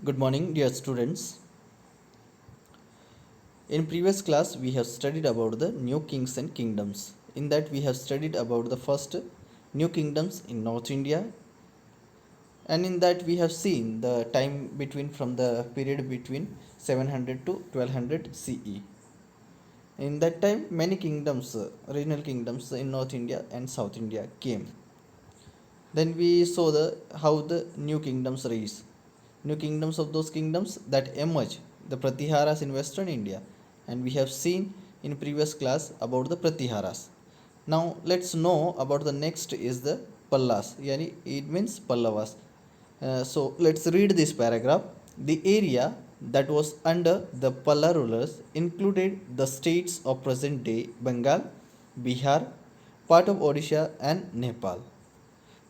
Good morning, dear students. In previous class, we have studied about the new kings and kingdoms. In that, we have studied about the first new kingdoms in North India, and in that we have seen the time between from the period between 700 to 1200 CE. In that time, many kingdoms, regional kingdoms in North India and South India came. Then we saw the how the new kingdoms rise. New kingdoms of those kingdoms that emerge, the Pratiharas in Western India, and we have seen in previous class about the Pratiharas. Now let's know about the next is the Pallas. Yani it means Pallavas. So let's read this paragraph. The area that was under the Palla rulers included the states of present day Bengal, Bihar, part of Odisha, and Nepal.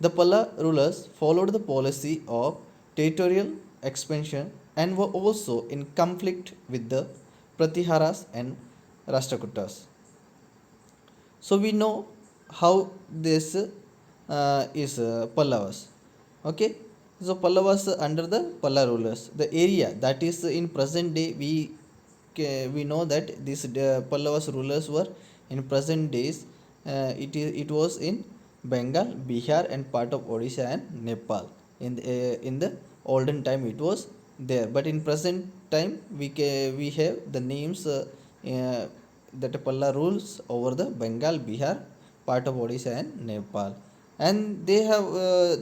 The Palla rulers followed the policy of territorial expansion and were also in conflict with the Pratiharas and Rashtrakutas. So we know how this is Pallavas. Okay, so Pallavas under the Palla rulers. The area that is in present day we know that these Pallavas rulers were in present days. It was in Bengal, Bihar, and part of Odisha and Nepal. In the olden time it was there, but in present time we have the names. That Palla rules over the Bengal, Bihar, part of Odisha and Nepal. And they have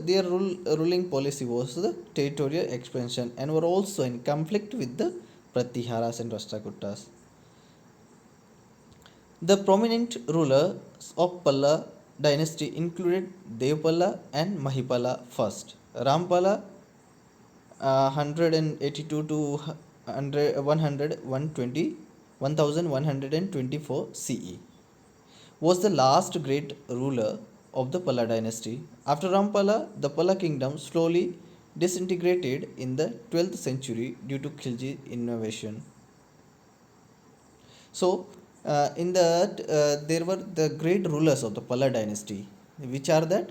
their ruling policy was the territorial expansion and were also in conflict with the Pratiharas and Rashtrakutas. The prominent rulers of Palla dynasty included Devpalla and Mahipala first. Rampala 182 to 1124 CE was the last great ruler of the Palla dynasty. After Rampala, the Palla kingdom slowly disintegrated in the 12th century due to Khilji invasion. So, in that there were the great rulers of the Palla dynasty, which are that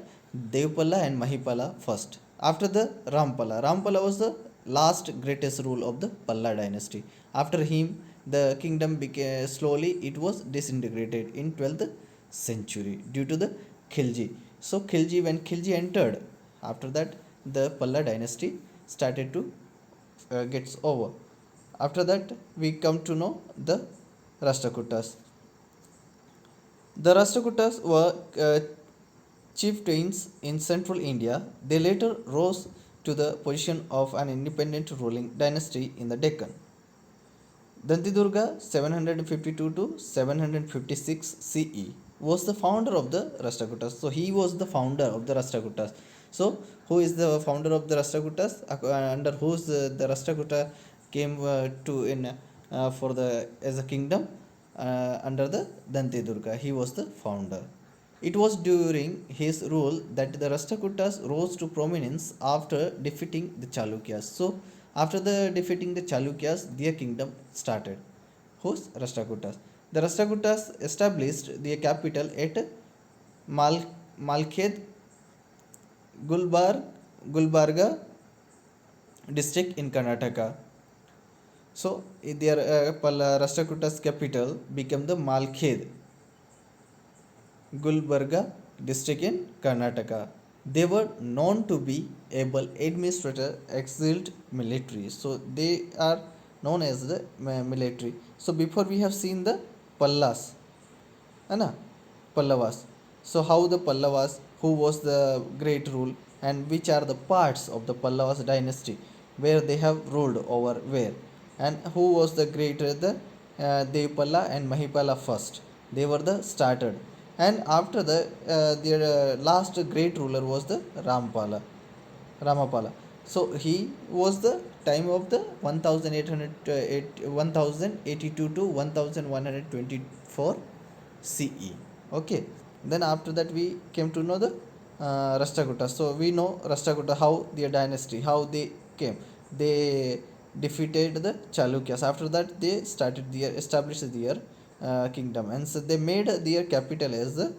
Devpalla and Mahipala first. After the Rampala was the last greatest rule of the Palla dynasty. After him, the kingdom became slowly it was disintegrated in 12th century due to the Khilji. So Khilji, when Khilji entered, after that the Palla dynasty started to gets over. After that, we come to know the Rashtrakutas. The Rashtrakutas were chieftains in central India. They later rose to the position of an independent ruling dynasty in the Deccan. Dantidurga 752 to 756 CE was the founder of the Rashtrakutas. So he was the founder of the Rashtrakutas. So who is the founder of the Rashtrakutas? Under whose the Rashtrakuta came to in for the as a kingdom under the Dantidurga. He was the founder. It was during his rule that the Rashtrakutas rose to prominence after defeating the Chalukyas. So, after the defeating the Chalukyas, their kingdom started. Whose? Rashtrakutas. The Rashtrakutas established their capital at Malkhed Gulbarga district in Karnataka. So, their Rashtrakutas capital became the Malkhed Gulbarga district in Karnataka. They were known to be able administrator, excellent military. So they are known as the military. So before we have seen the Pallas, Anna, Pallavas. So how the Pallavas, who was the great rule, and which are the parts of the Pallavas dynasty, where they have ruled over where, and who was the greater the Devpalla and Mahipala first. They were the started, and after the their last great ruler was the Ramapala. So he was the time of the 1082 to 1124 CE. Okay. Then after that we came to know the Rashtrakuta. So we know Rashtrakuta how their dynasty how they came. They defeated the Chalukyas. After that they started their established their kingdom, and so they made their capital as the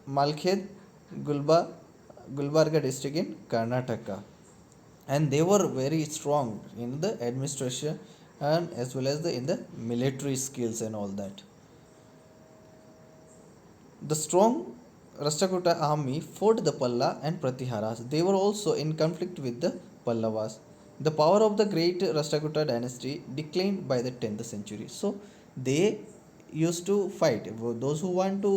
Malkhed Gulbarga district in Karnataka. and they were very strong in the administration and as well as in the military skills and all that. The strong Rashtrakuta army fought the Palla and Pratiharas. They were also in conflict with the Pallavas. The power of the great Rashtrakuta dynasty declined by the 10th century. So they used to fight. Those who want to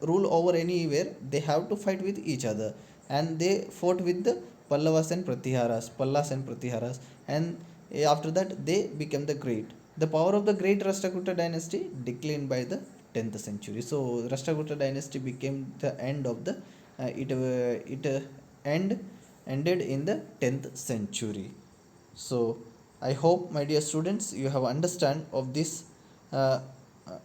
rule over anywhere, they have to fight with each other. And they fought with the Pallavas and Pratiharas, Pallas and Pratiharas. And after that, they became the great. The power of the great Rashtrakuta dynasty declined by the 10th century. So Rashtrakuta dynasty became the end of the ended in the 10th century. So I hope, my dear students, you have understand of this uh, uh,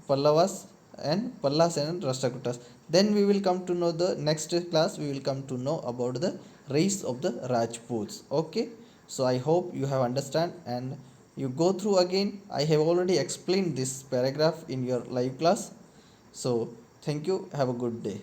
Pallavas and Pallas and Rashtrakutas. Then we will come to know the next class. We will come to know about the race of the Rajputs. Okay. So I hope you have understand and you go through again. I have already explained this paragraph in your live class. So thank you. Have a good day.